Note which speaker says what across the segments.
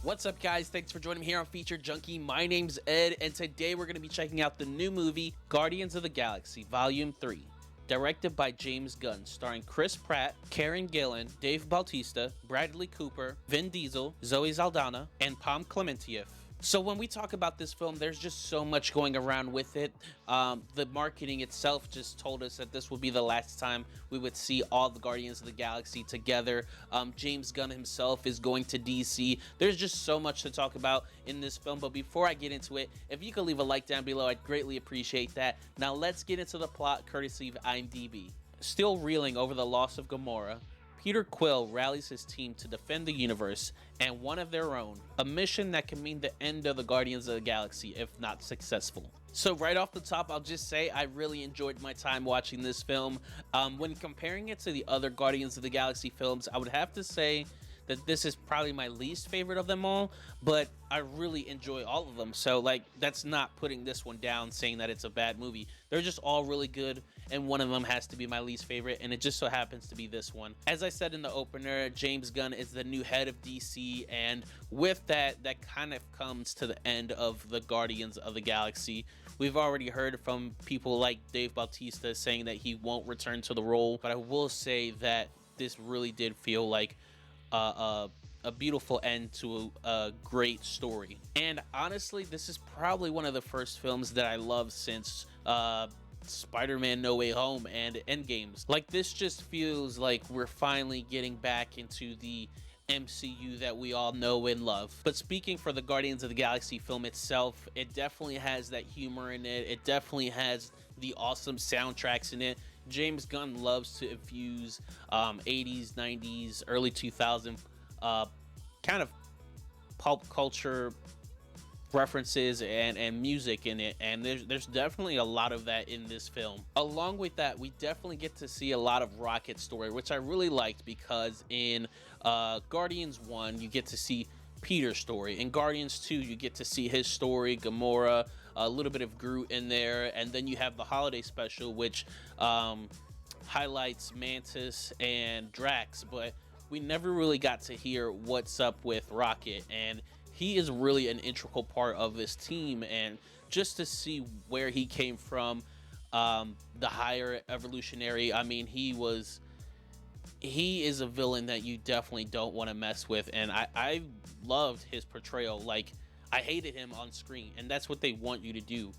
Speaker 1: What's up, guys? Thanks for joining me here on Feature Junkie. My name's Ed, and today we're going to be checking out the new movie, Guardians of the Galaxy Volume 3. Directed by James Gunn, starring Chris Pratt, Karen Gillan, Dave Bautista, Bradley Cooper, Vin Diesel, Zoe Saldana, and Pom Klementieff. So when we talk about this film, there's just so much going around with it. The marketing itself just told us that this would be the last time we would see all the Guardians of the Galaxy together. James Gunn himself is going to DC. There's just so much to talk about in this film. But before I get into it, if you could leave a like down below, I'd greatly appreciate that. Now let's get into the plot, courtesy of IMDb. Still reeling over the loss of Gamora, Peter Quill rallies his team to defend the universe and one of their own, a mission that can mean the end of the Guardians of the Galaxy if not successful. So right off the top, I'll just say I really enjoyed my time watching this film. When comparing it to the other Guardians of the Galaxy films, I would have to say that this is probably my least favorite of them all, but I really enjoy all of them. So like, that's not putting this one down saying that it's a bad movie. They're just all really good, and one of them has to be my least favorite, and it just so happens to be this one. As I said in the opener, James Gunn is the new head of DC, and with that kind of comes to the end of the Guardians of the Galaxy. We've already heard from people like Dave Bautista saying that he won't return to the role, but I will say that this really did feel like a beautiful end to a great story. And honestly, this is probably one of the first films that I love since Spider-Man No Way Home and Endgames. Like, this just feels like we're finally getting back into the MCU that we all know and love. But speaking for the Guardians of the Galaxy film itself, it definitely has that humor in it. It definitely has the awesome soundtracks in it. James Gunn loves to infuse 80s, 90s, early 2000s kind of pulp culture references and music in it, and there's definitely a lot of that in this film. Along with that, we definitely get to see a lot of Rocket's story, which I really liked, because in Guardians 1 you get to see Peter's story. In Guardians 2 you get to see his story, Gamora, a little bit of Groot in there, and then you have the holiday special, which highlights Mantis and Drax, but we never really got to hear what's up with Rocket, and he is really an integral part of this team. And just to see where he came from, the higher evolutionary, I mean, he is a villain that you definitely don't want to mess with, and I loved his portrayal. Like, I hated him on screen, and that's what they want you to do.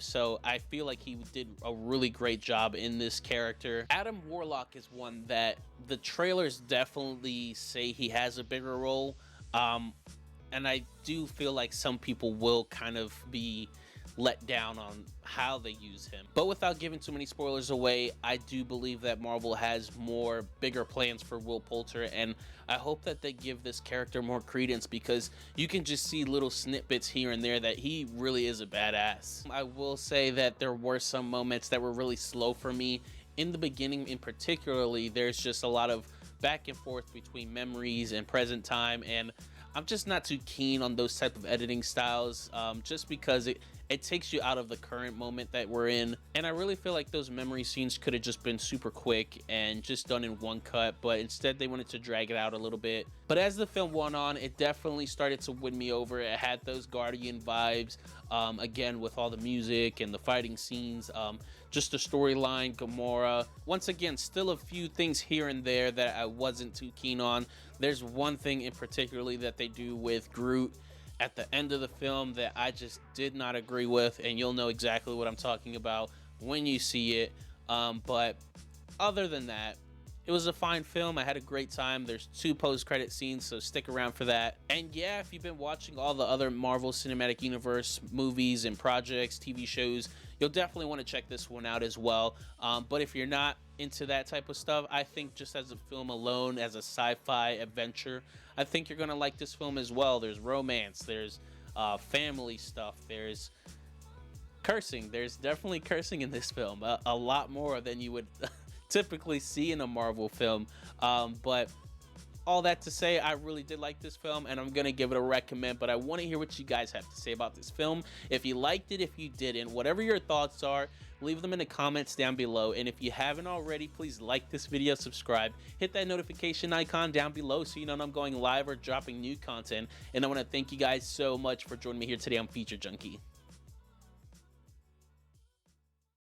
Speaker 1: So I feel like he did a really great job in this character. Adam Warlock is one that the trailers definitely say he has a bigger role, and I do feel like some people will kind of be let down on how they use him. But without giving too many spoilers away, I do believe that Marvel has bigger plans for Will Poulter, and I hope that they give this character more credence, because you can just see little snippets here and there that he really is a badass. I will say that there were some moments that were really slow for me. In the beginning in particularly, there's just a lot of back and forth between memories and present time, and I'm just not too keen on those type of editing styles, just because it takes you out of the current moment that we're in. And I really feel like those memory scenes could have just been super quick and just done in one cut, but instead they wanted to drag it out a little bit. But as the film went on, it definitely started to win me over. It had those Guardian vibes, again, with all the music and the fighting scenes, just the storyline, Gamora. Once again, still a few things here and there that I wasn't too keen on. There's one thing in particularly that they do with Groot at the end of the film that I just did not agree with, and you'll know exactly what I'm talking about when you see it. But other than that, it was a fine film. I had a great time. There's 2 post-credit scenes, so stick around for that. And yeah, if you've been watching all the other Marvel Cinematic Universe movies and projects, TV shows, you'll definitely want to check this one out as well. But if you're not into that type of stuff, I think just as a film alone, as a sci-fi adventure, I think you're gonna like this film as well. There's romance, there's family stuff, there's cursing. There's definitely cursing in this film, a lot more than you would typically see in a Marvel film. But all that to say, I really did like this film, and I'm gonna give it a recommend, but I want to hear what you guys have to say about this film. If you liked it, if you didn't, whatever your thoughts are, leave them in the comments down below. And if you haven't already, please like this video, subscribe, hit that notification icon down below so you know when I'm going live or dropping new content. And I want to thank you guys so much for joining me here today on Feature Junkie.